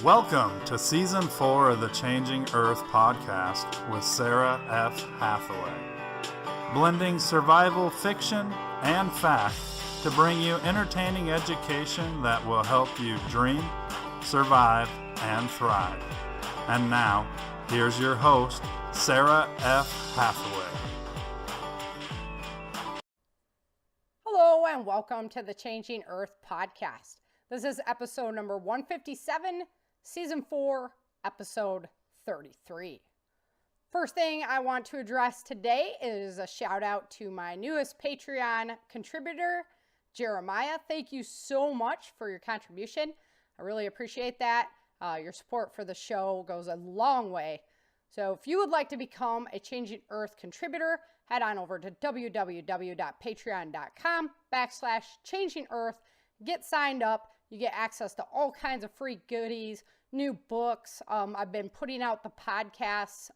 Welcome to Season 4 of the Changing Earth podcast with Sara F. Hathaway, blending survival fiction and fact to bring you entertaining education that will help you dream, survive, and thrive. And now, here's your host, Sara F. Hathaway. Hello and welcome to the Changing Earth podcast. This is episode number 157, Season 4, Episode 33. First thing I want to address today is a shout out to my newest Patreon contributor, Jeremiah. Thank you so much for your contribution. I really appreciate that. Your support for the show goes a long way. So if you would like to become a Changing Earth contributor, head on over to www.patreon.com/changingearth. Get signed up. You get access to all kinds of free goodies, new books. I've been putting out the podcasts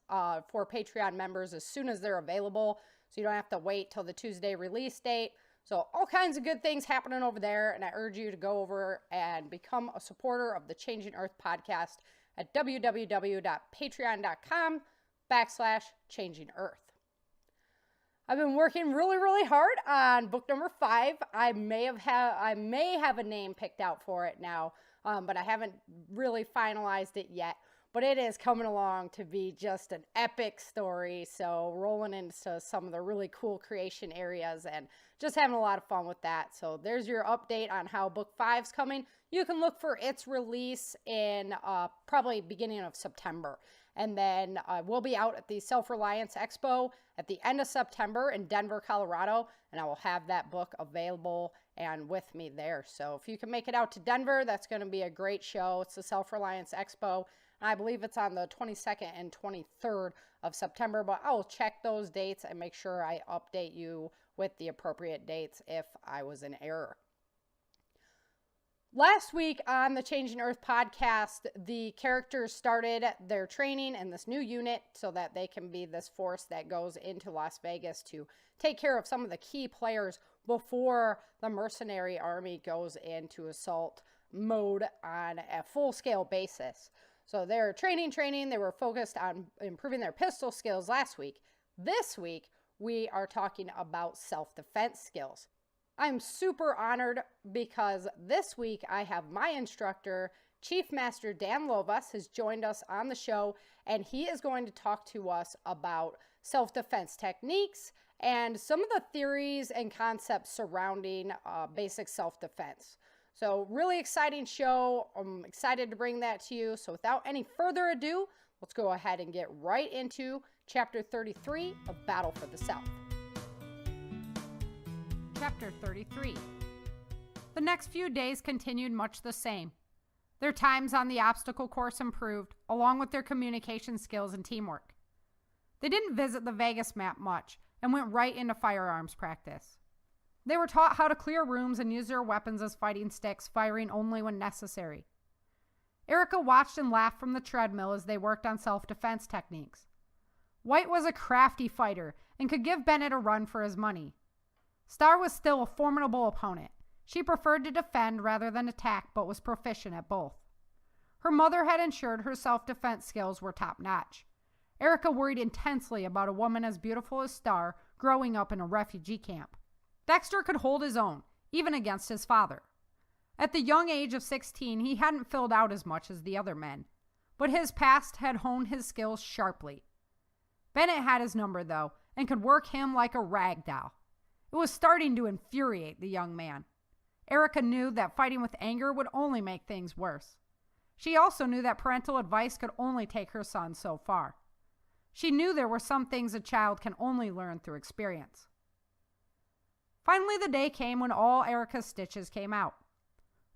for Patreon members as soon as they're available, so you don't have to wait till the Tuesday release date. So all kinds of good things happening over there, and I urge you to go over and become a supporter of the Changing Earth podcast at www.patreon.com/changingearth. I've been working really hard on book number 5. I may have a name picked out for it now, but I haven't really finalized it yet. But it is coming along to be just an epic story. So rolling into some of the really cool creation areas and just having a lot of fun with that. So there's your update on how book 5's coming. You can look for its release in probably beginning of September. And then we'll be out at the Self-Reliance Expo at the end of September in Denver, Colorado. And I will have that book available and with me there. So if you can make it out to Denver, that's going to be a great show. It's the Self-Reliance Expo. I believe it's on the 22nd and 23rd of September, but I will check those dates and make sure I update you with the appropriate dates if I was in error. Last week on the Changing Earth podcast, the characters started their training in this new unit so that they can be this force that goes into Las Vegas to take care of some of the key players before the mercenary army goes into assault mode on a full-scale basis. So they're training. They were focused on improving their pistol skills last week. This week, we are talking about self-defense skills. I'm super honored because this week I have my instructor, Chief Master Dan Lovaas, has joined us on the show, and he is going to talk to us about self-defense techniques and some of the theories and concepts surrounding basic self-defense. So really exciting show. I'm excited to bring that to you. So without any further ado, let's go ahead and get right into Chapter 33 of Battle for the South. Chapter 33. The next few days continued much the same. Their times on the obstacle course improved, along with their communication skills and teamwork. They didn't visit the Vegas map much and went right into firearms practice. They were taught how to clear rooms and use their weapons as fighting sticks, firing only when necessary. Erica watched and laughed from the treadmill as they worked on self-defense techniques. White was a crafty fighter and could give Bennett a run for his money. Star was still a formidable opponent. She preferred to defend rather than attack, but was proficient at both. Her mother had ensured her self-defense skills were top-notch. Erica worried intensely about a woman as beautiful as Star growing up in a refugee camp. Dexter could hold his own, even against his father. At the young age of 16, he hadn't filled out as much as the other men, but his past had honed his skills sharply. Bennett had his number, though, and could work him like a rag doll. It was starting to infuriate the young man. Erica knew that fighting with anger would only make things worse. She also knew that parental advice could only take her son so far. She knew there were some things a child can only learn through experience. Finally, the day came when all Erica's stitches came out.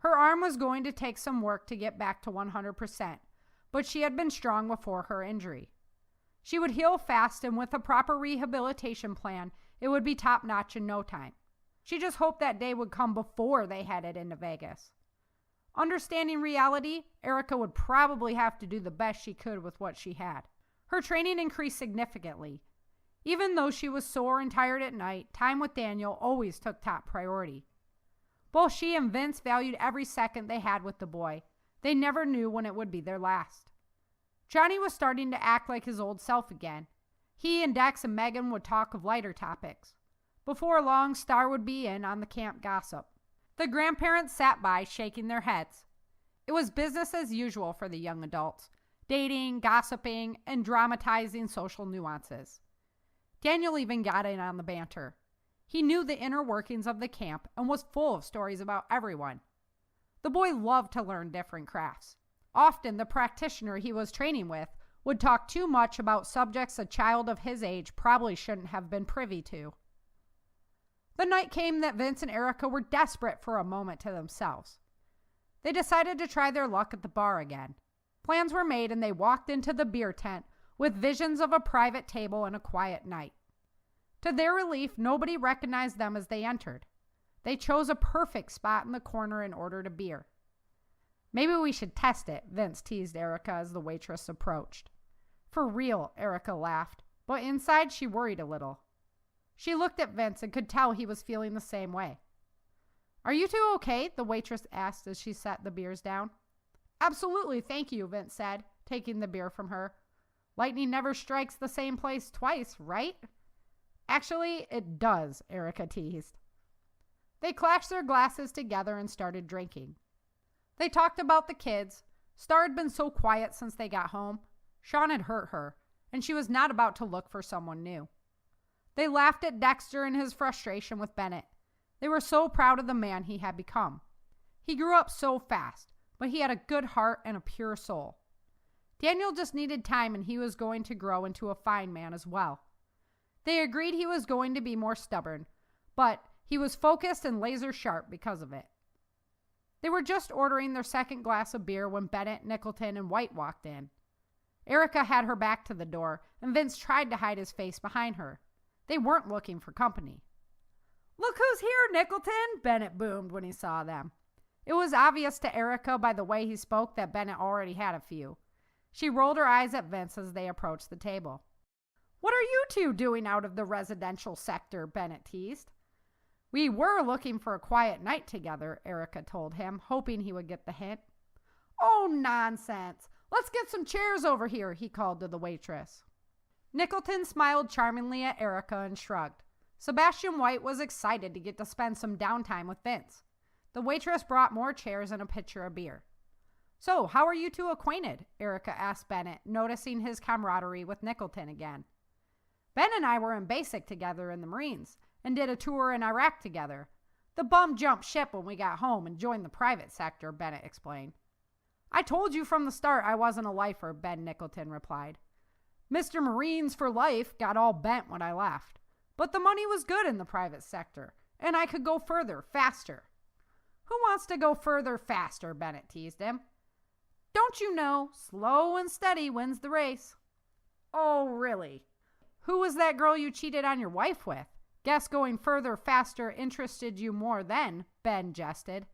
Her arm was going to take some work to get back to 100%, but she had been strong before her injury. She would heal fast, and with a proper rehabilitation plan, it would be top-notch in no time. She just hoped that day would come before they headed into Vegas. Understanding reality, Erica would probably have to do the best she could with what she had. Her training increased significantly. Even though she was sore and tired at night, time with Daniel always took top priority. Both she and Vince valued every second they had with the boy. They never knew when it would be their last. Johnny was starting to act like his old self again. He and Dex and Megan would talk of lighter topics. Before long, Star would be in on the camp gossip. The grandparents sat by, shaking their heads. It was business as usual for the young adults, dating, gossiping, and dramatizing social nuances. Daniel even got in on the banter. He knew the inner workings of the camp and was full of stories about everyone. The boy loved to learn different crafts. Often, the practitioner he was training with would talk too much about subjects a child of his age probably shouldn't have been privy to. The night came that Vince and Erica were desperate for a moment to themselves. They decided to try their luck at the bar again. Plans were made and they walked into the beer tent with visions of a private table and a quiet night. To their relief, nobody recognized them as they entered. They chose a perfect spot in the corner and ordered a beer. "Maybe we should test it," Vince teased Erica as the waitress approached. "For real," Erica laughed, but inside she worried a little. She looked at Vince and could tell he was feeling the same way. "Are you two okay?" the waitress asked as she set the beers down. "Absolutely, thank you," Vince said, taking the beer from her. "Lightning never strikes the same place twice, right?" "Actually, it does," Erica teased. They clashed their glasses together and started drinking. They talked about the kids. Star had been so quiet since they got home. Sean had hurt her, and she was not about to look for someone new. They laughed at Dexter and his frustration with Bennett. They were so proud of the man he had become. He grew up so fast, but he had a good heart and a pure soul. Daniel just needed time and he was going to grow into a fine man as well. They agreed he was going to be more stubborn, but he was focused and laser sharp because of it. They were just ordering their second glass of beer when Bennett, Nicholton, and White walked in. Erica had her back to the door, and Vince tried to hide his face behind her. They weren't looking for company. "Look who's here, Nicholton!" Bennett boomed when he saw them. It was obvious to Erica by the way he spoke that Bennett already had a few. She rolled her eyes at Vince as they approached the table. "What are you two doing out of the residential sector?" Bennett teased. "We were looking for a quiet night together," Erica told him, hoping he would get the hint. "Oh, nonsense! Let's get some chairs over here," he called to the waitress. Nicholton smiled charmingly at Erica and shrugged. Sebastian White was excited to get to spend some downtime with Vince. The waitress brought more chairs and a pitcher of beer. "So, how are you two acquainted?" Erica asked Bennett, noticing his camaraderie with Nicholton again. "Ben and I were in basic together in the Marines and did a tour in Iraq together. The bum jumped ship when we got home and joined the private sector," Bennett explained. "I told you from the start I wasn't a lifer," Ben Nicholton replied. "Mr. Marines for life got all bent when I left. But the money was good in the private sector, and I could go further, faster." "Who wants to go further, faster?" Bennett teased him. "Don't you know, slow and steady wins the race." "Oh, really? Who was that girl you cheated on your wife with? Guess going further, faster interested you more then," Ben jested.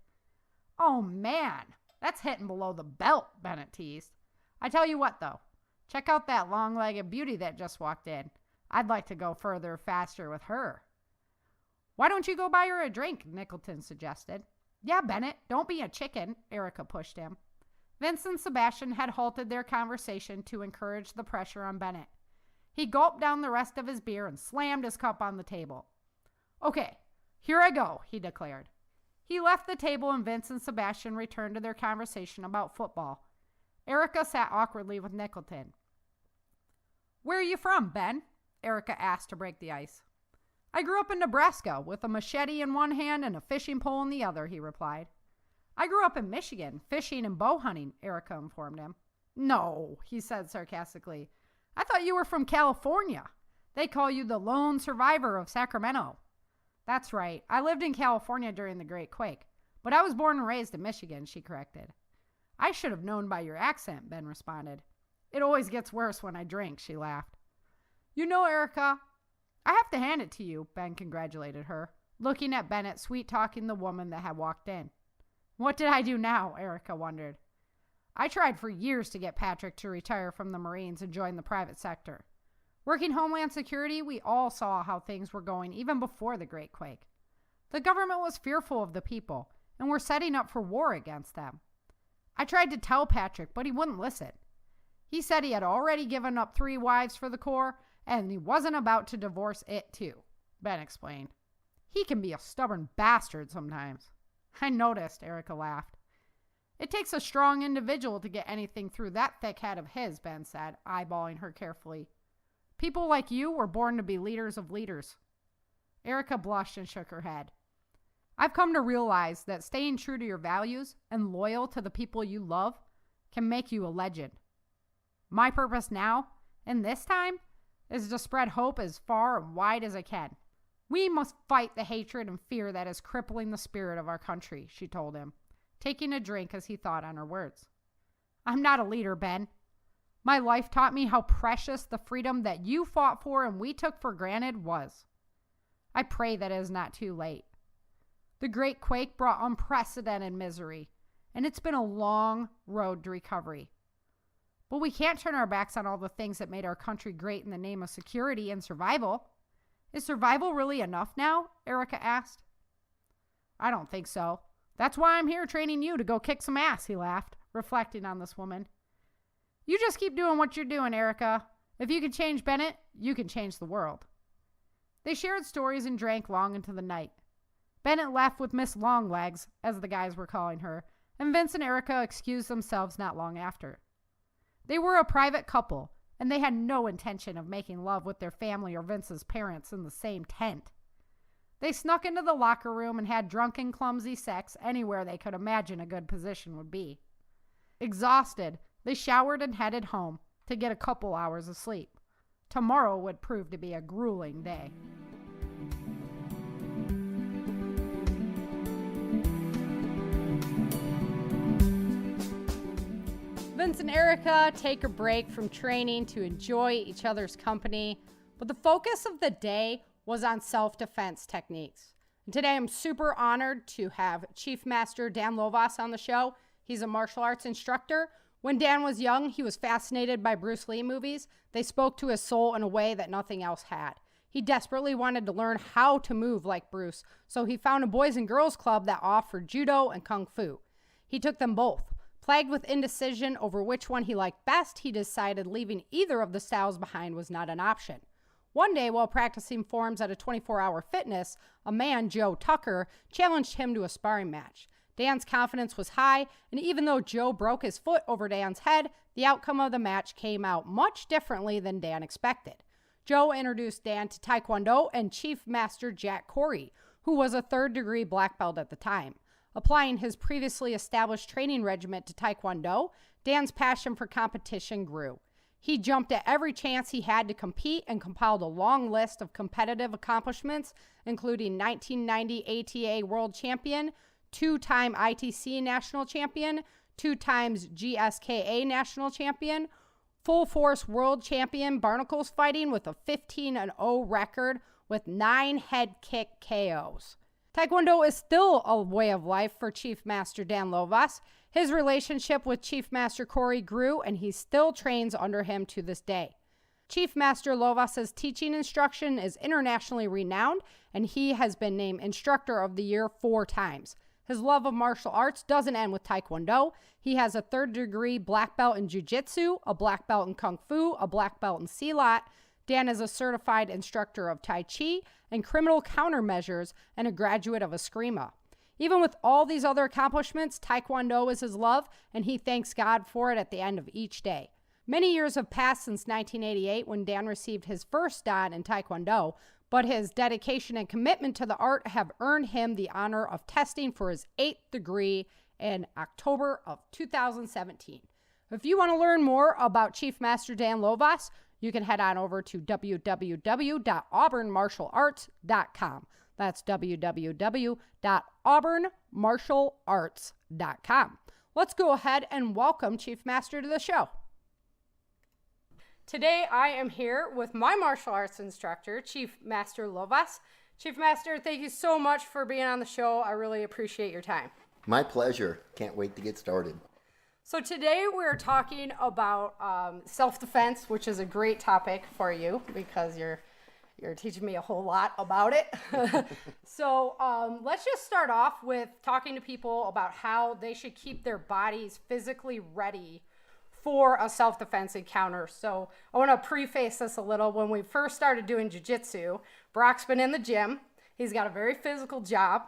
"Oh, man, that's hitting below the belt," Bennett teased. "I tell you what, though. Check out that long-legged beauty that just walked in. I'd like to go further, faster with her." "Why don't you go buy her a drink?" Nicholton suggested. "Yeah, Bennett, don't be a chicken," Erica pushed him. Vince and Sebastian had halted their conversation to encourage the pressure on Bennett. He gulped down the rest of his beer and slammed his cup on the table. "Okay, here I go," he declared. He left the table and Vince and Sebastian returned to their conversation about football. Erica sat awkwardly with Nicholton. "Where are you from, Ben?" Erica asked to break the ice. "I grew up in Nebraska with a machete in one hand and a fishing pole in the other," he replied. "I grew up in Michigan, fishing and bow hunting," Erica informed him. "No," he said sarcastically. "I thought you were from California. They call you the lone survivor of Sacramento." "That's right. I lived in California during the Great Quake, but I was born and raised in Michigan," she corrected. "I should have known by your accent," Ben responded. "It always gets worse when I drink," she laughed. "You know, Erica, I have to hand it to you," Ben congratulated her, looking at Bennett sweet-talking the woman that had walked in. "What did I do now?" Erica wondered. "I tried for years to get Patrick to retire from the Marines and join the private sector. Working Homeland Security, we all saw how things were going even before the Great Quake. The government was fearful of the people and were setting up for war against them. I tried to tell Patrick, but he wouldn't listen. He said he had already given up 3 wives for the Corps, and he wasn't about to divorce it too, Ben explained. He can be a stubborn bastard sometimes. I noticed, Erica laughed. It takes a strong individual to get anything through that thick head of his, Ben said, eyeballing her carefully. People like you were born to be leaders of leaders. Erica blushed and shook her head. I've come to realize that staying true to your values and loyal to the people you love can make you a legend. My purpose now, and this time, is to spread hope as far and wide as I can. We must fight the hatred and fear that is crippling the spirit of our country, she told him, taking a drink as he thought on her words. I'm not a leader, Ben. My life taught me how precious the freedom that you fought for and we took for granted was. I pray that it is not too late. The Great Quake brought unprecedented misery, and it's been a long road to recovery. But we can't turn our backs on all the things that made our country great in the name of security and survival. Is survival really enough now? Erica asked. I don't think so. That's why I'm here training you to go kick some ass, he laughed, reflecting on this woman. You just keep doing what you're doing, Erica. If you can change Bennett, you can change the world. They shared stories and drank long into the night. Bennett left with Miss Longlegs, as the guys were calling her, and Vince and Erica excused themselves not long after. They were a private couple, and they had no intention of making love with their family or Vince's parents in the same tent. They snuck into the locker room and had drunken, clumsy sex anywhere they could imagine a good position would be. Exhausted, they showered and headed home to get a couple hours of sleep. Tomorrow would prove to be a grueling day. Vince and Erica take a break from training to enjoy each other's company, but the focus of the day was on self-defense techniques. And today I'm super honored to have Chief Master Dan Lovaas on the show. He's a martial arts instructor. When Dan was young, he was fascinated by Bruce Lee movies. They spoke to his soul in a way that nothing else had. He desperately wanted to learn how to move like Bruce, so he found a boys and girls club that offered judo and kung fu. He took them both. Plagued with indecision over which one he liked best, he decided leaving either of the styles behind was not an option. One day, while practicing forms at a 24-hour fitness, a man, Joe Tucker, challenged him to a sparring match. Dan's confidence was high, and even though Joe broke his foot over Dan's head, the outcome of the match came out much differently than Dan expected. Joe introduced Dan to Taekwondo and Chief Master Jack Corey, who was a third-degree black belt at the time. Applying his previously established training regimen to Taekwondo, Dan's passion for competition grew. He jumped at every chance he had to compete and compiled a long list of competitive accomplishments, including 1990 ATA World Champion, 2-time ITC National Champion, 2 times GSKA National Champion, Full Force World Champion Barnacles fighting with a 15-0 record with 9 head kick KOs. Taekwondo is still a way of life for Chief Master Dan Lovaas. His relationship with Chief Master Corey grew, and he still trains under him to this day. Chief Master Lovaas's teaching instruction is internationally renowned, and he has been named Instructor of the Year 4 times. His love of martial arts doesn't end with Taekwondo. He has a third-degree black belt in Jiu-Jitsu, a black belt in Kung Fu, a black belt in Silat. Dan is a certified instructor of Tai Chi and criminal countermeasures and a graduate of Eskrima. Even with all these other accomplishments, Taekwondo is his love, and he thanks God for it at the end of each day. Many years have passed since 1988 when Dan received his first dan in Taekwondo, but his dedication and commitment to the art have earned him the honor of testing for his 8th degree in October of 2017. If you want to learn more about Chief Master Dan Lovaas, you can head on over to www.auburnmartialarts.com. That's www.auburnmartialarts.com. Let's go ahead and welcome Chief Master to the show. Today I am here with my martial arts instructor, Chief Master Lovaas. Chief Master, thank you so much for being on the show. I really appreciate your time. My pleasure. Can't wait to get started. So today we're talking about self-defense, which is a great topic for you because you're You're teaching me a whole lot about it. So let's just start off with talking to people about how they should keep their bodies physically ready for a self-defense encounter. So I want to preface this a little. When we first started doing jiu-jitsu, Brock's been in the gym. He's got a very physical job.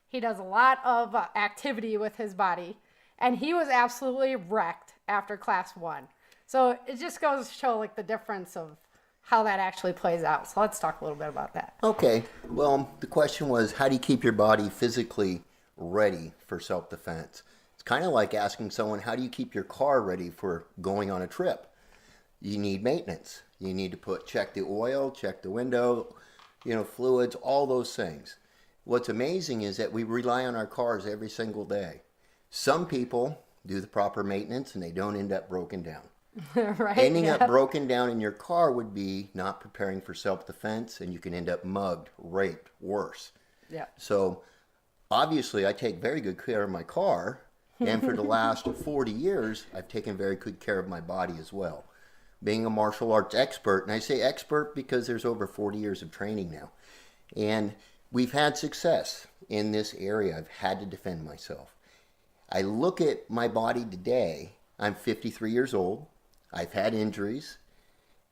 He does a lot of activity with his body, and he was absolutely wrecked after class 1. So it just goes to show like the difference of how that actually plays out. So let's talk a little bit about that. Okay. Well, the question was, how do you keep your body physically ready for self-defense? It's kind of like asking someone, how do you keep your car ready for going on a trip? You need maintenance. You need to check the oil, check the window, fluids, all those things. What's amazing is that we rely on our cars every single day. Some people do the proper maintenance and they don't end up broken down. Right. Ending up broken down in your car would be not preparing for self-defense, and you can end up mugged, raped, worse. Yeah. So obviously I take very good care of my car, and for the last 40 years I've taken very good care of my body as well. Being a martial arts expert, and I say expert because there's over 40 years of training now, and we've had success in this area. I've had to defend myself. I look at my body today. I'm 53 years old. I've had injuries,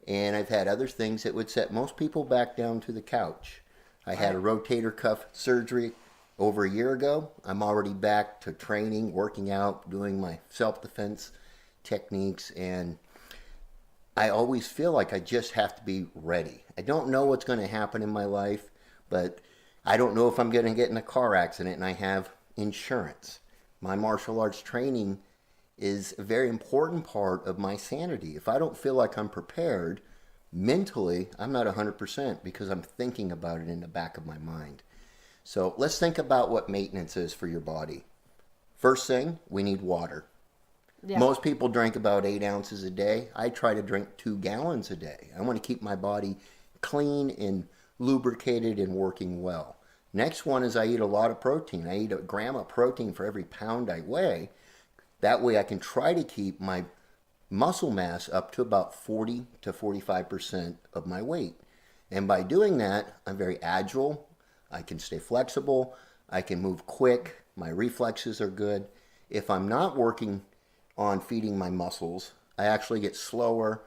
and I've had other things that would set most people back down to the couch. I had a rotator cuff surgery over a year ago. I'm already back to training, working out, doing my self-defense techniques, and I always feel like I just have to be ready. I don't know what's going to happen in my life, but I don't know if I'm going to get in a car accident and I have insurance. My martial arts training is a very important part of my sanity. If I don't feel like I'm prepared mentally, I'm not 100% because I'm thinking about it in the back of my mind. So let's think about what maintenance is for your body. First thing, we need water. Yeah. Most people drink about 8 ounces a day. I try to drink 2 gallons a day. I want to keep my body clean and lubricated and working well. Next one is I eat a lot of protein. I eat a gram of protein for every pound I weigh. That way I can try to keep my muscle mass up to about 40 to 45% of my weight. And by doing that, I'm very agile. I can stay flexible. I can move quick. My reflexes are good. If I'm not working on feeding my muscles, I actually get slower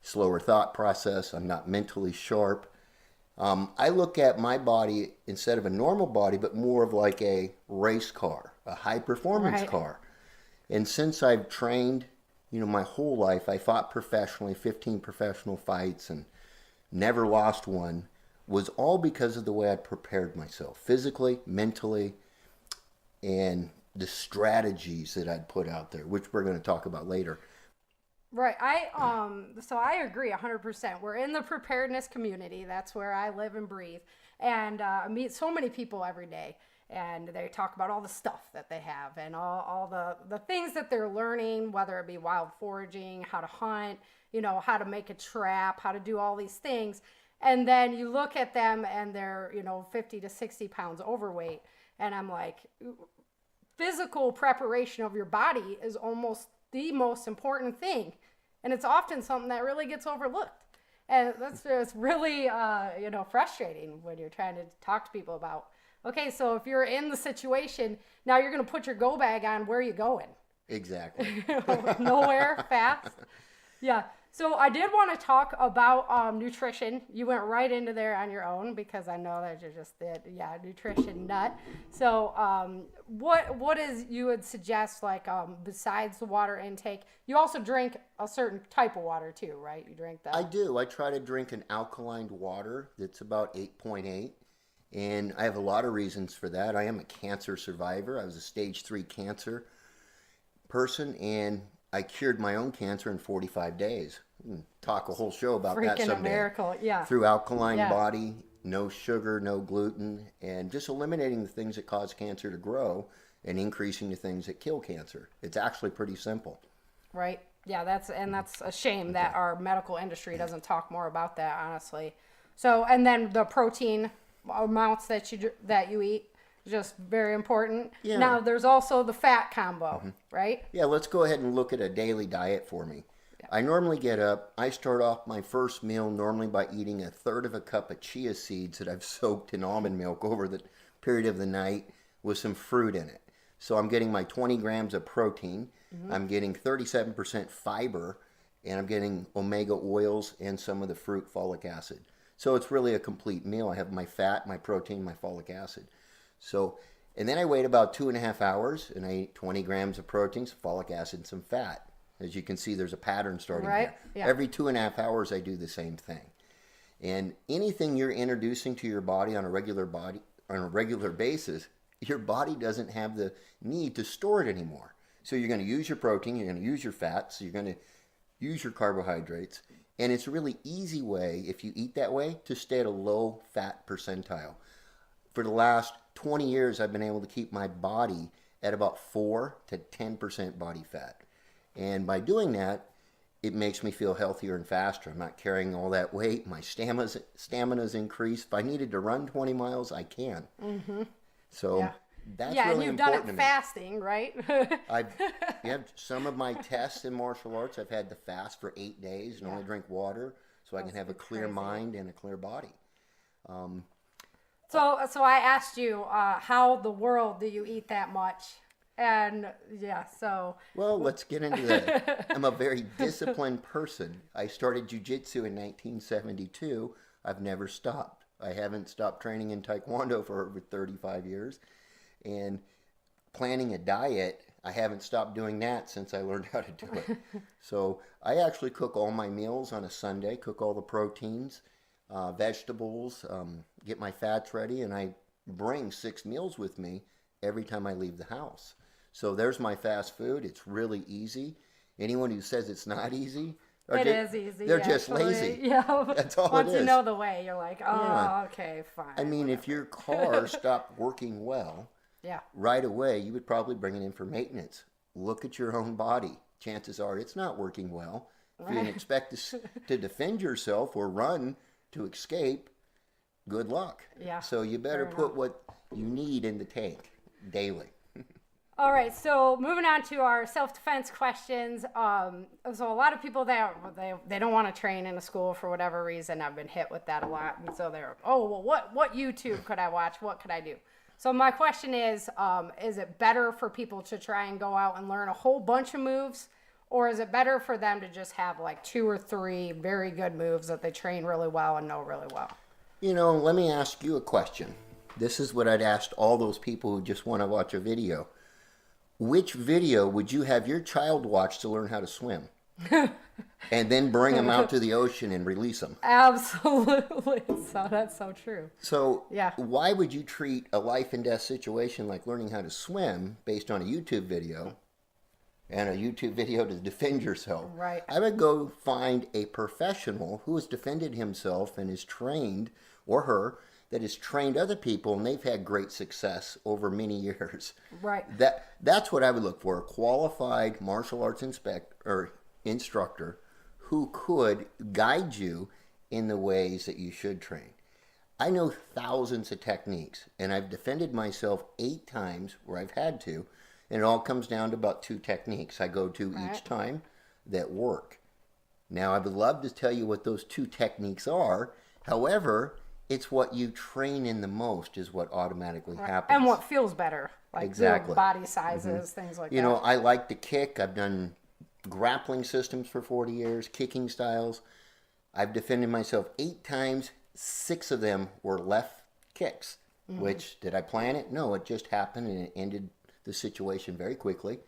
thought process. I'm not mentally sharp. I look at my body instead of a normal body, but more of like a race car, a high performance car. And since I've trained, my whole life, I fought professionally, 15 professional fights and never lost one, was all because of the way I prepared myself physically, mentally, and the strategies that I'd put out there, which we're going to talk about later. Right. So I agree 100%. We're in the preparedness community. That's where I live and breathe. And I meet so many people every day, and they talk about all the stuff that they have and all the things that they're learning, whether it be wild foraging, how to hunt, how to make a trap, how to do all these things. And then you look at them and they're, 50 to 60 pounds overweight. And I'm like, physical preparation of your body is almost the most important thing. And it's often something that really gets overlooked. And that's just really, frustrating when you're trying to talk to people about, okay, so if you're in the situation, now you're going to put your go bag on, where are you going? Exactly. Nowhere, fast. Yeah. So I did want to talk about nutrition. You went right into there on your own because I know that you're just the nutrition nut. So what is you would suggest, like besides the water intake? You also drink a certain type of water too, right? You drink that. I do. I try to drink an alkaline water that's about 8.8. And I have a lot of reasons for that. I am a cancer survivor. I was a stage 3 cancer person, and I cured my own cancer in 45 days. Talk a whole show about that someday. Freaking a miracle, yeah. Through alkaline body, no sugar, no gluten, and just eliminating the things that cause cancer to grow and increasing the things that kill cancer. It's actually pretty simple. Right. Yeah, that's a shame that our medical industry doesn't talk more about that, honestly. So, and then the protein amounts that you eat, just very important. Yeah. Now, there's also the fat combo, right? Yeah, let's go ahead and look at a daily diet for me. I normally get up. I start off my first meal normally by eating 1/3 of a cup of chia seeds that I've soaked in almond milk over the period of the night with some fruit in it. So I'm getting my 20 grams of protein. I'm getting 37% fiber, and I'm getting omega oils and some of the fruit folic acid. So it's really a complete meal. I have my fat, my protein, my folic acid. So, and then I wait about 2.5 hours, and I eat 20 grams of protein, some folic acid, and some fat. As you can see, there's a pattern starting here. Yeah. Every 2.5 hours, I do the same thing. And anything you're introducing to your body on a regular basis, your body doesn't have the need to store it anymore. So you're going to use your protein, you're going to use your fats, you're going to use your carbohydrates. And it's a really easy way, if you eat that way, to stay at a low fat percentile. For the last 20 years, I've been able to keep my body at about 4 to 10% body fat. And by doing that, it makes me feel healthier and faster. I'm not carrying all that weight. My stamina's increased. If I needed to run 20 miles, I can. So that's really and you've done it fasting, right? Some of my tests in martial arts, I've had to fast for 8 days and only drink water so I can have a clear mind and a clear body. So I asked you, how the world do you eat that much? And Well, let's get into that. I'm a very disciplined person. I started jiu-jitsu in 1972. I've never stopped. I haven't stopped training in Taekwondo for over 35 years. And planning a diet, I haven't stopped doing that since I learned how to do it. So I actually cook all my meals on a Sunday, cook all the proteins, vegetables, get my fats ready, and I bring 6 meals with me every time I leave the house. So there's my fast food. It's really easy. Anyone who says it's not easy, is easy. They're just lazy. Yeah. That's all Once it is. you know the way, you're like, okay, fine. I mean, if your car stopped working well, right away, you would probably bring it in for maintenance. Look at your own body. Chances are it's not working well. If you expect to defend yourself or run to escape, good luck. Yeah. So you better put what you need in the tank daily. All right, so moving on to our self-defense questions. So a lot of people they don't want to train in a school for whatever reason. I've been hit with that a lot. And so they're, what YouTube could I watch? What could I do? So my question is it better for people to try and go out and learn a whole bunch of moves? Or is it better for them to just have like 2 or 3 very good moves that they train really well and know really well? Let me ask you a question. This is what I'd ask all those people who just want to watch a video. Which video would you have your child watch to learn how to swim? And then bring them out to the ocean and release them? Absolutely. So that's so true. So why would you treat a life and death situation like learning how to swim based on a YouTube video and a YouTube video to defend yourself? Right. I would go find a professional who has defended himself and is trained, or her, that has trained other people, and they've had great success over many years. Right. That's what I would look for, a qualified martial arts instructor who could guide you in the ways that you should train. I know thousands of techniques, and I've defended myself 8 times where I've had to, and it all comes down to about 2 techniques I go to each time that work. Now, I would love to tell you what those 2 techniques are. However, it's what you train in the most is what automatically happens. And what feels better. Like exactly. Body sizes, things like that. I like to kick. I've done grappling systems for 40 years, kicking styles. I've defended myself 8 times. 6 of them were left kicks. Which, did I plan it? No, it just happened, and it ended the situation very quickly.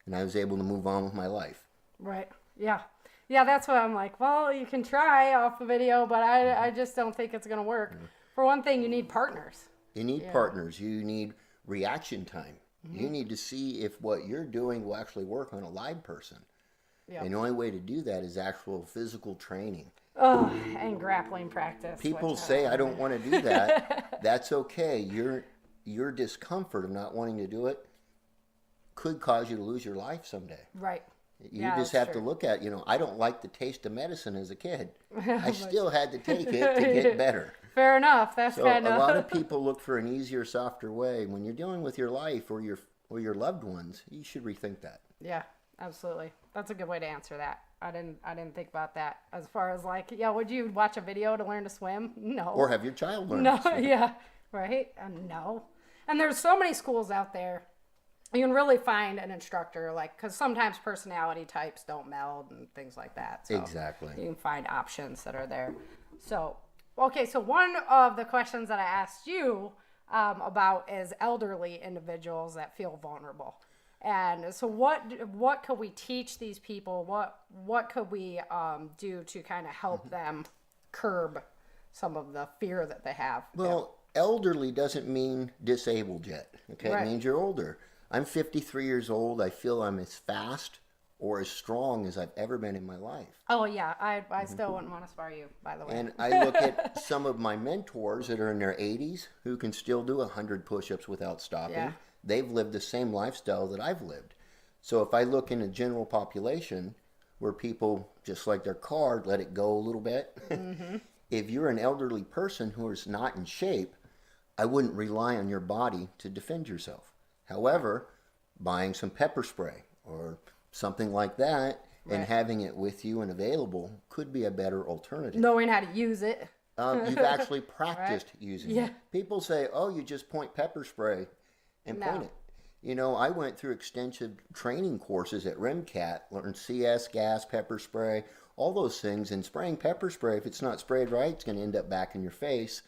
And I was able to move on with my life. Right. Yeah. Yeah, that's what I'm like. Well, you can try off the video, but I just don't think it's going to work. For one thing, you need partners. You need partners. You need reaction time. You need to see if what you're doing will actually work on a live person. And the only way to do that is actual physical training. Oh, and grappling practice. People say, I don't want to do that. That's okay. Your discomfort of not wanting to do it could cause you to lose your life someday. Right. You just have to look at, I don't like the taste of medicine as a kid. I still had to take it to get better. Fair enough. That's kind of... a lot of people look for an easier, softer way. When you're dealing with your life or your loved ones, you should rethink that. Yeah, absolutely. That's a good way to answer that. I didn't think about that. As far as like, yeah, would you watch a video to learn to swim? No. Or have your child learn No, to swim. yeah, right? No. And there's so many schools out there. You can really find an instructor, like, because sometimes personality types don't meld and things like that. So Exactly. you can find options that are there. So, okay, so one of the questions that I asked you about is elderly individuals that feel vulnerable. And so what could we teach these people? What could we do to kind of help them curb some of the fear that they have? Well, elderly doesn't mean disabled yet. Okay, Right. It means you're older. I'm 53 years old. I feel I'm as fast or as strong as I've ever been in my life. Oh, yeah. I still wouldn't want to spar you, by the way. And I look at some of my mentors that are in their 80s who can still do 100 push-ups without stopping. Yeah. They've lived the same lifestyle that I've lived. So if I look in a general population where people, just like their car, let it go a little bit, if you're an elderly person who is not in shape, I wouldn't rely on your body to defend yourself. However, buying some pepper spray or something like that and having it with you and available could be a better alternative. Knowing how to use it. You've actually practiced using it. People say, oh, you just point pepper spray and point it. You know, I went through extensive training courses at REMCAT, learned CS, gas, pepper spray, all those things. And spraying pepper spray, if it's not sprayed right, it's going to end up back in your face.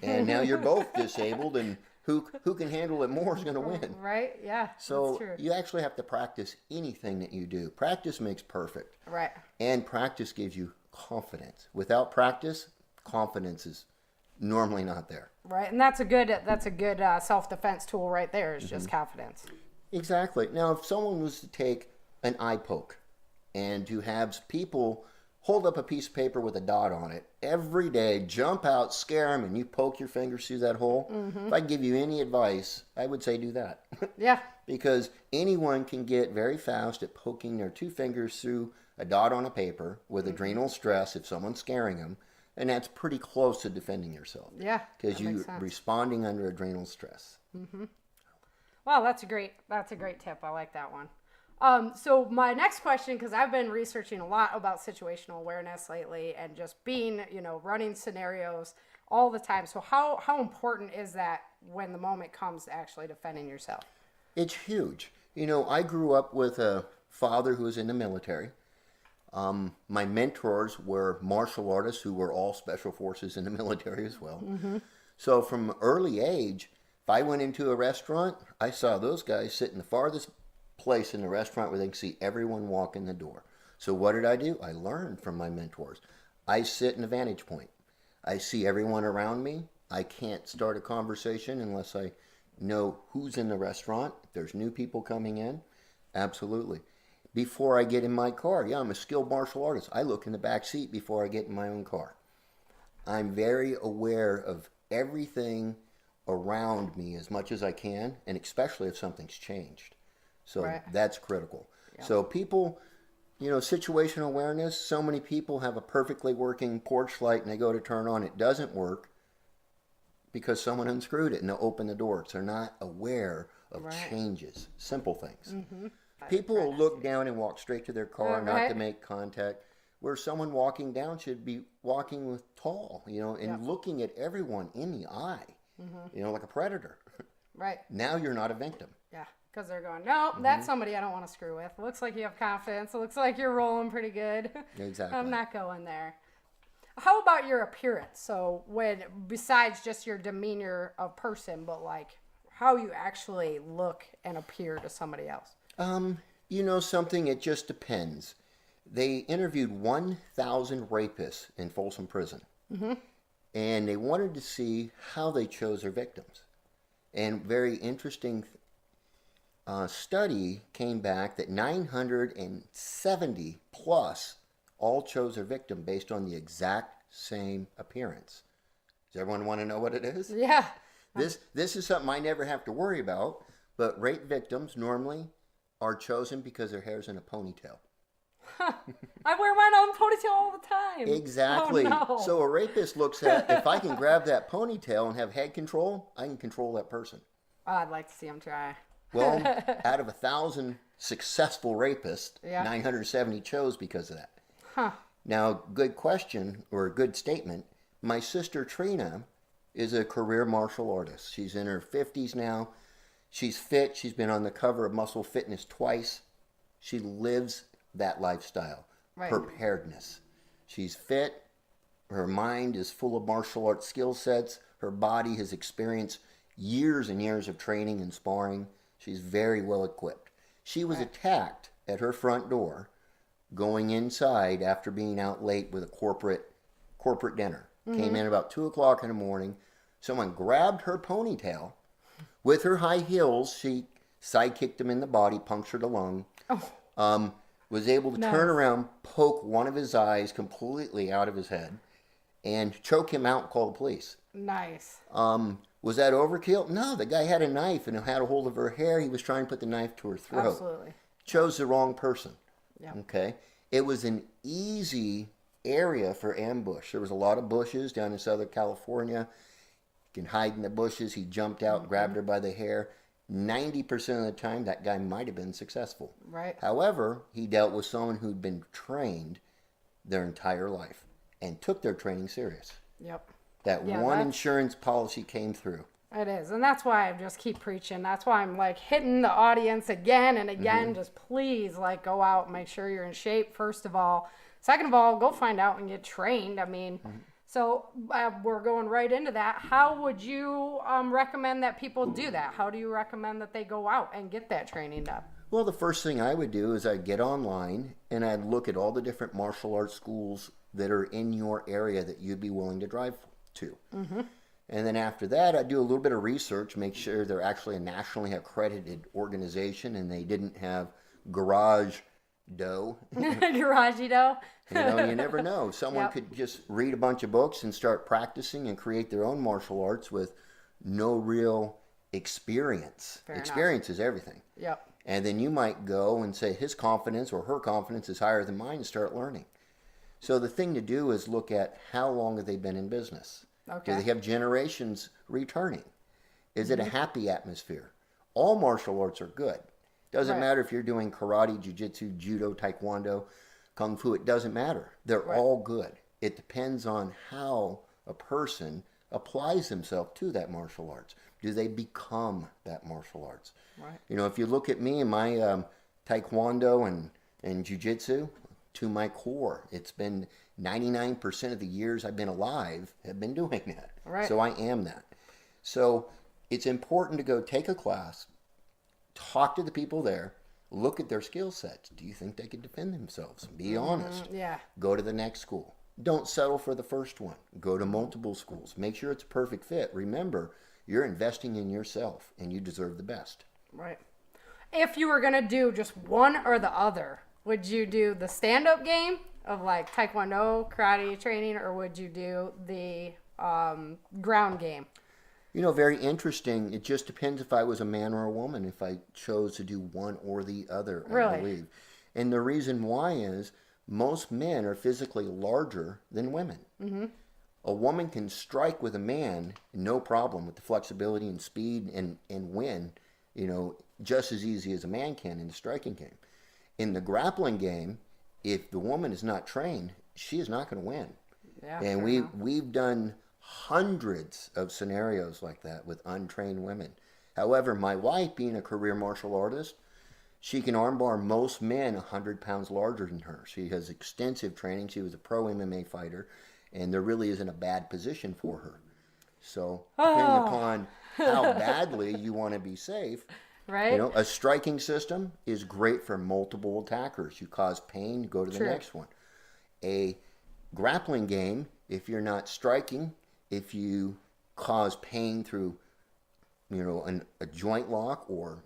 And now you're both disabled, and who can handle it more is going to win. Right? Yeah. So that's true. you actually have to practice anything that you do. Practice makes perfect. Right. And practice gives you confidence. Without practice, confidence is normally not there. Right. And that's a good self-defense tool right there is just confidence. Exactly. Now, if someone was to take an eye poke and to have people hold up a piece of paper with a dot on it every day, jump out, scare them, and you poke your fingers through that hole, if I give you any advice, I would say do that. Yeah. Because anyone can get very fast at poking their two fingers through a dot on a paper with adrenal stress if someone's scaring them, and that's pretty close to defending yourself. Yeah. Because that you're makes sense. responding under adrenal stress. Well, that's a great tip. I like that one. So my next question, because I've been researching a lot about situational awareness lately and just being, running scenarios all the time. So how important is that when the moment comes to actually defending yourself? It's huge. I grew up with a father who was in the military. My mentors were martial artists who were all special forces in the military as well. So from an early age, if I went into a restaurant, I saw those guys sit in the farthest place in the restaurant where they can see everyone walk in the door. So what did I do? I learned from my mentors. I sit in a vantage point. I see everyone around me. I can't start a conversation unless I know who's in the restaurant. If there's new people coming in, absolutely. Before I get in my car, I'm a skilled martial artist. I look in the back seat before I get in my own car. I'm very aware of everything around me as much as I can, and especially if something's changed. So that's critical. Yeah. So people, situational awareness, so many people have a perfectly working porch light and they go to turn on, it doesn't work because someone unscrewed it and they'll open the door. So they're not aware of changes, simple things. People will look down and walk straight to their car, not to make contact, where someone walking down should be walking with tall, and looking at everyone in the eye, like a predator. Right. Now you're not a victim. Yeah. Because they're going, no, that's somebody I don't want to screw with. Looks like you have confidence. It looks like you're rolling pretty good. Exactly. I'm not going there. How about your appearance? So besides just your demeanor of person, but like how you actually look and appear to somebody else? Something, it just depends. They interviewed 1,000 rapists in Folsom Prison. And they wanted to see how they chose their victims. And very interesting study came back that 970 plus all chose their victim based on the exact same appearance. Does everyone want to know what it is? Yeah. This is something I never have to worry about, but rape victims normally are chosen because their hair's in a ponytail. I wear mine on ponytail all the time. Exactly. Oh, no. So a rapist looks at, if I can grab that ponytail and have head control, I can control that person. Oh, I'd like to see them try. Well, out of 1,000 successful rapists, Yeah. 970 chose because of that. Huh. Now, good question or a good statement. My sister Trina is a career martial artist. She's in her 50s now. She's fit. She's been on the cover of Muscle Fitness twice. She lives that lifestyle. Right. Preparedness. She's fit. Her mind is full of martial arts skill sets. Her body has experienced years and years of training and sparring. She's very well equipped. She was attacked at her front door going inside after being out late with a corporate dinner. Came in about 2 o'clock in the morning. Someone grabbed her ponytail. With her high heels, she sidekicked him in the body, punctured a lung. Was able to turn around, poke one of his eyes completely out of his head, and choke him out and call the police. Nice. Was that overkill? No, the guy had a knife and had a hold of her hair. He was trying to put the knife to her throat. Absolutely. Chose the wrong person. Yeah. Okay. It was an easy area for ambush. There was a lot of bushes down in Southern California. You can hide in the bushes. He jumped out, grabbed her by the hair. 90% of the time, that guy might have been successful. Right. However, he dealt with someone who'd been trained their entire life and took their training serious. Yep. That one insurance policy came through. It is. And that's why I just keep preaching. That's why I'm like hitting the audience again and again. Just please, like, go out and make sure you're in shape, first of all. Second of all, go find out and get trained. I mean, so we're going right into that. How would you recommend that people do that? How do you recommend that they go out and get that training done? Well, the first thing I would do is I'd get online and I'd look at all the different martial arts schools that are in your area that you'd be willing to drive to. And then after that, I'd do a little bit of research, make sure they're actually a nationally accredited organization and they didn't have garage dough. Garagey dough. You never know. Someone could just read a bunch of books and start practicing and create their own martial arts with no real experience. Experience is everything. Yep. And then you might go and say his confidence or her confidence is higher than mine and start learning. So the thing to do is look at how long have they been in business. Okay. Do they have generations returning? Is it a happy atmosphere? All martial arts are good. Doesn't matter if you're doing karate, jiu-jitsu, judo, taekwondo, kung fu. It doesn't matter. They're all good. It depends on how a person applies themselves to that martial arts. Do they become that martial arts? Right. If you look at me and my taekwondo and jiu-jitsu, to my core, it's been 99% of the years I've been alive have been doing that. Right. So I am that. So it's important to go take a class, talk to the people there, look at their skill sets. Do you think they could defend themselves? Be honest. Yeah. Go to the next school. Don't settle for the first one. Go to multiple schools. Make sure it's a perfect fit. Remember, you're investing in yourself and you deserve the best. Right. If you were going to do just one or the other, would you do the stand-up game of like taekwondo, karate training, or would you do the ground game? Very interesting. It just depends if I was a man or a woman, if I chose to do one or the other, I believe. And the reason why is most men are physically larger than women. A woman can strike with a man, no problem, with the flexibility and speed and win, just as easy as a man can in the striking game. In the grappling game, if the woman is not trained, she is not going to win. Yeah, and we've done hundreds of scenarios like that with untrained women. However, my wife, being a career martial artist, she can armbar most men 100 pounds larger than her. She has extensive training. She was a pro MMA fighter, and there really isn't a bad position for her. So, depending upon how badly you want to be safe, right? A striking system is great for multiple attackers. You cause pain, go to the next one. A grappling game, if you're not striking, if you cause pain through, a joint lock or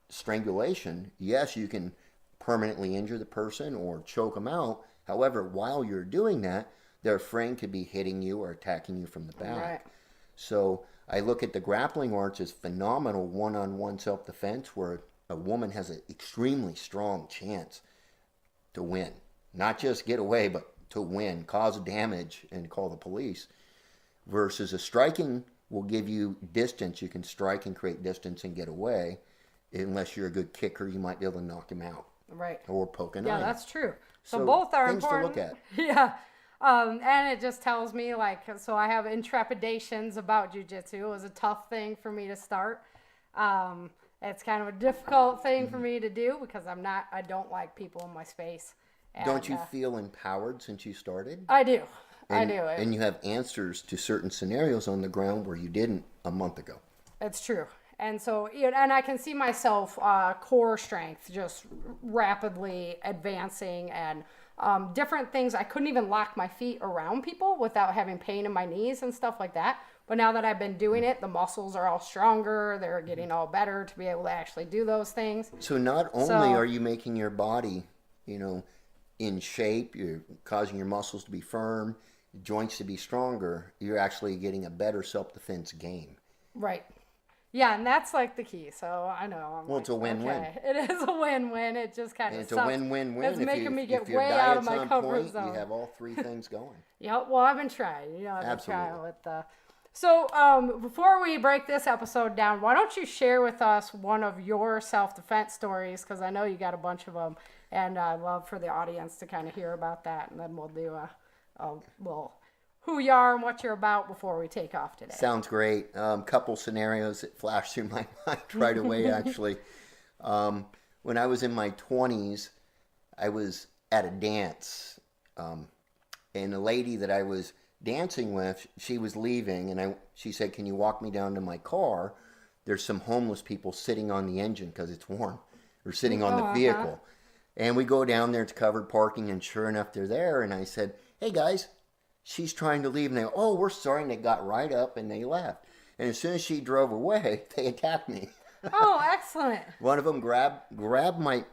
strangulation, yes, you can permanently injure the person or choke them out. However, while you're doing that, their friend could be hitting you or attacking you from the back. Right. So I look at the grappling arts as phenomenal one-on-one self-defense where a woman has an extremely strong chance to win. Not just get away, but to win, cause damage, and call the police. Versus a striking will give you distance. You can strike and create distance and get away. Unless you're a good kicker, you might be able to knock him out. Right. Or poke an eye. Yeah, that's true. So both are things important. to look at. Yeah. And it just tells me, like, so I have intrepidations about jiu-jitsu. It was a tough thing for me to start. It's kind of a difficult thing for me to do because I don't like people in my space. And, don't you feel empowered since you started? I do. And, I do. And you have answers to certain scenarios on the ground where you didn't a month ago. It's true. And so, and I can see myself core strength just rapidly advancing and different things. I couldn't even lock my feet around people without having pain in my knees and stuff like that. But now that I've been doing it, the muscles are all stronger. They're getting all better to be able to actually do those things. So not only are you making your body, in shape, you're causing your muscles to be firm, joints to be stronger, you're actually getting a better self-defense game. Right. Yeah, and that's like the key. So I know. It's a win-win. Okay. It is a win-win. It just kind of It's sucks. a win-win-win. It's making me get if your way out of diet's my on comfort point, zone. You have all three things going. Yeah, well, I've been trying. I've been Absolutely. trying with the... So before we break this episode down, why don't you share with us one of your self-defense stories? Because I know you got a bunch of them, and I'd love for the audience to kind of hear about that, and then we'll do who you are and what you're about before we take off today. Sounds great. Couple scenarios that flashed through my mind right away, actually. When I was in my 20s, I was at a dance, and the lady that I was dancing with, she was leaving, and she said, "Can you walk me down to my car? There's some homeless people sitting on the engine because it's warm, or sitting on the vehicle." And we go down there, it's covered parking, and sure enough, they're there. And I said, "Hey guys, she's trying to leave." And they go, "Oh, we're sorry." And they got right up and they left. And as soon as she drove away, they attacked me. Oh, excellent. One of them grabbed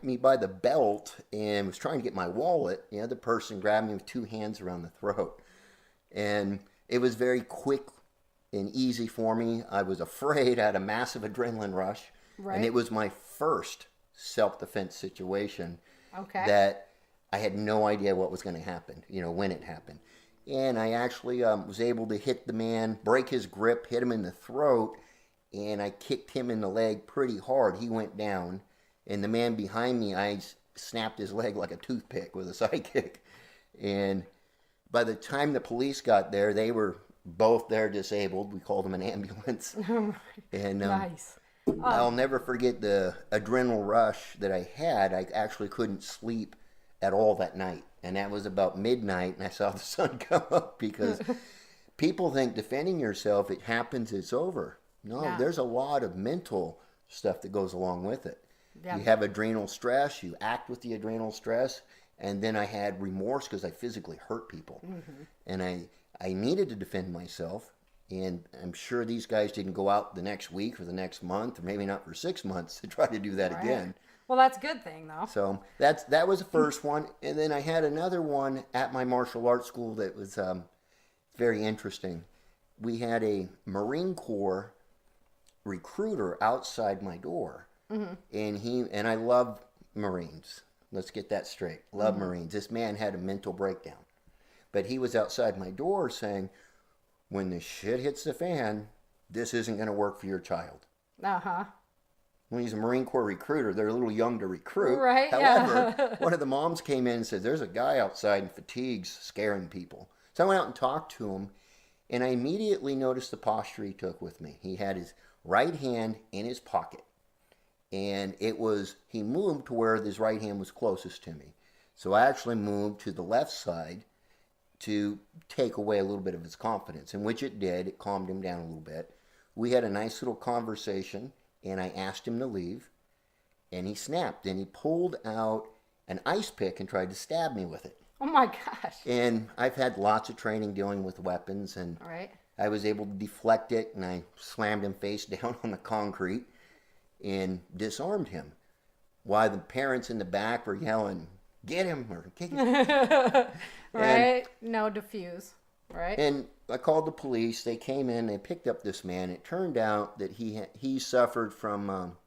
me by the belt and was trying to get my wallet. The other person grabbed me with two hands around the throat. And it was very quick and easy for me. I was afraid. I had a massive adrenaline rush. Right. And it was my first self-defense situation Okay. that I had no idea what was going to happen, when it happened. And I actually was able to hit the man, break his grip, hit him in the throat, and I kicked him in the leg pretty hard. He went down. And the man behind me, I snapped his leg like a toothpick with a side kick. And by the time the police got there, they were both there disabled. We called them an ambulance. And Nice. I'll never forget the adrenaline rush that I had. I actually couldn't sleep at all that night. And that was about midnight, and I saw the sun come up because people think defending yourself, it happens, it's over. No, Yeah. There's a lot of mental stuff that goes along with it. Yeah. You have adrenal stress, you act with the adrenal stress, and then I had remorse because I physically hurt people. Mm-hmm. And I needed to defend myself, and I'm sure these guys didn't go out the next week or the next month, or maybe not for 6 months, to try to do that again. Well, that's a good thing, though. So that was the first one. And then I had another one at my martial arts school that was very interesting. We had a Marine Corps recruiter outside my door. Mm-hmm. And I love Marines. Let's get that straight. Love Marines. This man had a mental breakdown. But he was outside my door saying, "When the shit hits the fan, this isn't going to work for your child." Uh-huh. When he's a Marine Corps recruiter, they're a little young to recruit. Right, However, yeah. one of the moms came in and said, "There's a guy outside in fatigues scaring people." So I went out and talked to him, and I immediately noticed the posture he took with me. He had his right hand in his pocket. And he moved to where his right hand was closest to me. So I actually moved to the left side to take away a little bit of his confidence, in which it did. It calmed him down a little bit. We had a nice little conversation, and I asked him to leave, and he snapped, and he pulled out an ice pick and tried to stab me with it. Oh, my gosh. And I've had lots of training dealing with weapons, and All right. I was able to deflect it, and I slammed him face down on the concrete and disarmed him, while the parents in the back were yelling, "Get him," or "Kick him." Right? No diffuse. Right? And I called the police. They came in. They picked up this man. It turned out that he suffered from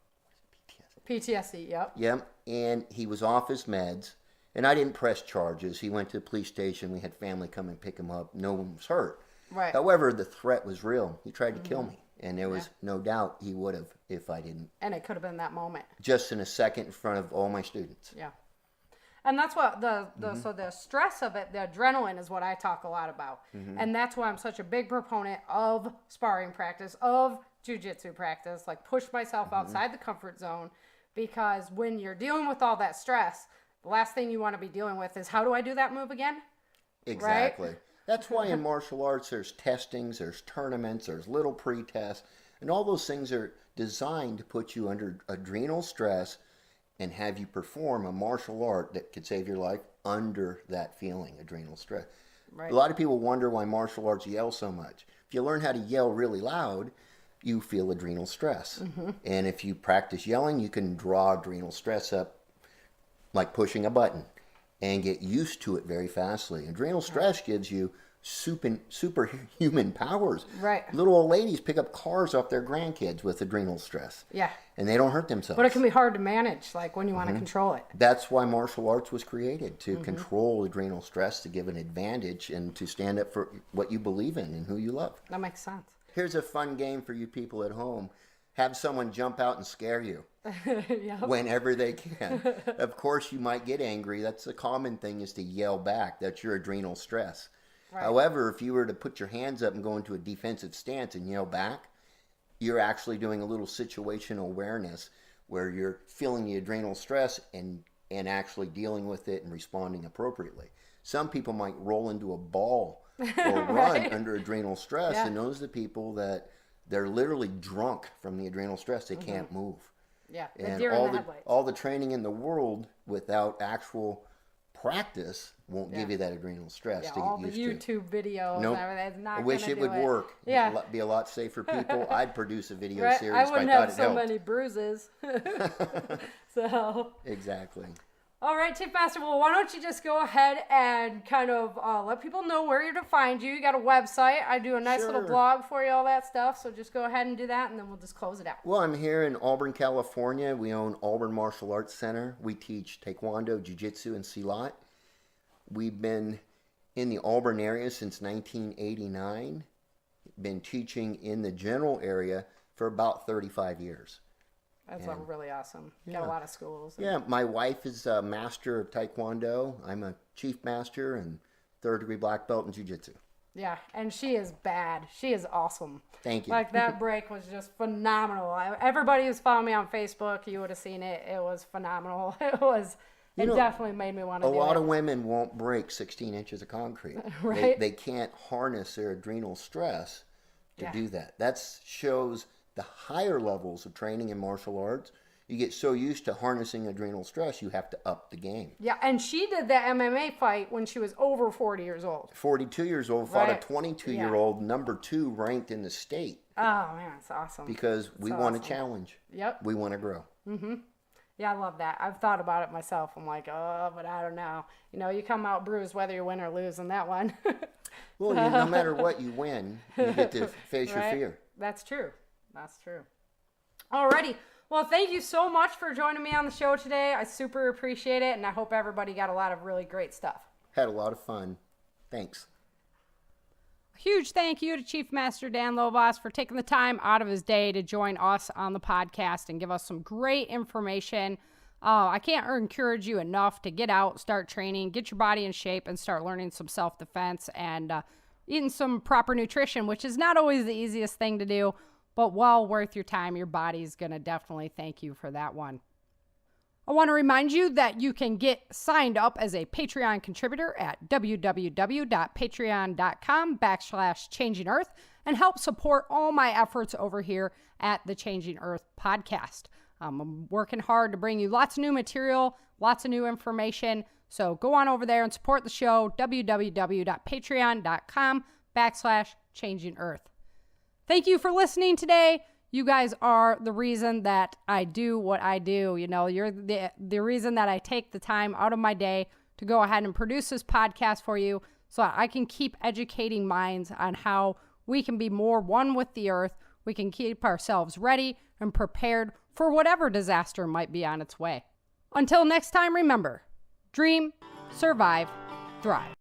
PTSD, yep. Yep, and he was off his meds. And I didn't press charges. He went to the police station. We had family come and pick him up. No one was hurt. Right. However, the threat was real. He tried to kill me. And there was no doubt he would have if I didn't. And it could have been that moment. Just in a second in front of all my students. Yeah. And that's what so the stress of it, the adrenaline is what I talk a lot about. And that's why I'm such a big proponent of sparring practice, of jiu-jitsu practice, like push myself outside the comfort zone, because when you're dealing with all that stress, the last thing you want to be dealing with is, how do I do that move again? Exactly. Right? That's why in martial arts there's testings, there's tournaments, there's little pre-tests, and all those things are designed to put you under adrenal stress and have you perform a martial art that could save your life under that feeling, adrenal stress. Right. A lot of people wonder why martial arts yell so much. If you learn how to yell really loud, you feel adrenal stress. And if you practice yelling, you can draw adrenal stress up like pushing a button and get used to it very fastly. Adrenal stress gives you superhuman powers. Right. Little old ladies pick up cars off their grandkids with adrenal stress. Yeah. And they don't hurt themselves. But it can be hard to manage, like when you want to control it. That's why martial arts was created, to control adrenal stress, to give an advantage, and to stand up for what you believe in and who you love. That makes sense. Here's a fun game for you people at home. Have someone jump out and scare you whenever they can. Of course, you might get angry. That's a common thing, is to yell back. That's your adrenal stress. Right. However, if you were to put your hands up and go into a defensive stance and yell back, you're actually doing a little situational awareness where you're feeling the adrenal stress and actually dealing with it and responding appropriately. Some people might roll into a ball or run under adrenal stress, and those are the people that they're literally drunk from the adrenal stress. They can't move. Yeah, and deer in the headlights. all the training in the world without actual practice won't give you that adrenal stress to all get the used YouTube videos. Nope. That's not I wish gonna it would do work. Yeah. It'd be a lot safer people. I'd produce a video Right. series I if wouldn't I thought have it so helped. many bruises. So. Exactly. All right, Chief Master. Well, why don't you just go ahead and kind of let people know where you're to find you. You got a website. I do a nice little blog for you, all that stuff. So just go ahead and do that, and then we'll just close it out. Well, I'm here in Auburn, California. We own Auburn Martial Arts Center. We teach Taekwondo, Jiu-Jitsu, and Silat. We've been in the Auburn area since 1989. Been teaching in the general area for about 35 years. That's really awesome. Got a lot of schools. Yeah, my wife is a master of Taekwondo. I'm a chief master and third-degree black belt in Jiu-Jitsu. Yeah, and she is bad. She is awesome. Thank you. Like, that break was just phenomenal. Everybody who's following me on Facebook, you would have seen it. It was phenomenal. It definitely made me want to do it. A lot of women won't break 16 inches of concrete. Right. They can't harness their adrenal stress to do that. That shows the higher levels of training in martial arts. You get so used to harnessing adrenal stress, you have to up the game. Yeah, and she did that MMA fight when she was over 40 years old. 42 years old, fought a 22-year-old, number 2 ranked in the state. Oh, man, it's awesome. Because we want to challenge. Yep. We want to grow. Mm-hmm. Yeah, I love that. I've thought about it myself. I'm like, oh, but I don't know. You know, you come out bruised whether you win or lose in that one. Well, no matter what you win, you get to face your fear. That's true. That's true. Alrighty. Well, thank you so much for joining me on the show today. I super appreciate it, and I hope everybody got a lot of really great stuff. Had a lot of fun. Thanks. A huge thank you to Chief Master Dan Lovaas for taking the time out of his day to join us on the podcast and give us some great information. I can't encourage you enough to get out, start training, get your body in shape, and start learning some self-defense and eating some proper nutrition, which is not always the easiest thing to do, but well worth your time. Your body's going to definitely thank you for that one. I want to remind you that you can get signed up as a Patreon contributor at www.patreon.com/Changing Earth and help support all my efforts over here at the Changing Earth podcast. I'm working hard to bring you lots of new material, lots of new information. So go on over there and support the show, www.patreon.com/Changing Earth. Thank you for listening today. You guys are the reason that I do what I do. You know, you're the reason that I take the time out of my day to go ahead and produce this podcast for you so I can keep educating minds on how we can be more one with the earth. We can keep ourselves ready and prepared for whatever disaster might be on its way. Until next time, remember, dream, survive, thrive.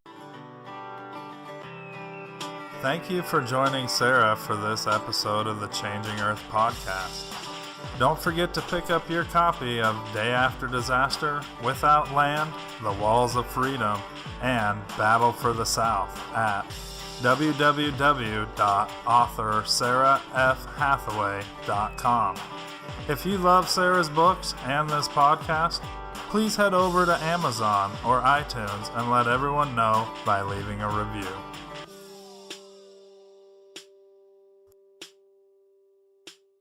Thank you for joining Sara for this episode of the Changing Earth podcast. Don't forget to pick up your copy of Day After Disaster, Without Land, The Walls of Freedom, and Battle for the South at www.author.sarafhathaway.com. If you love Sara's books and this podcast, please head over to Amazon or iTunes and let everyone know by leaving a review.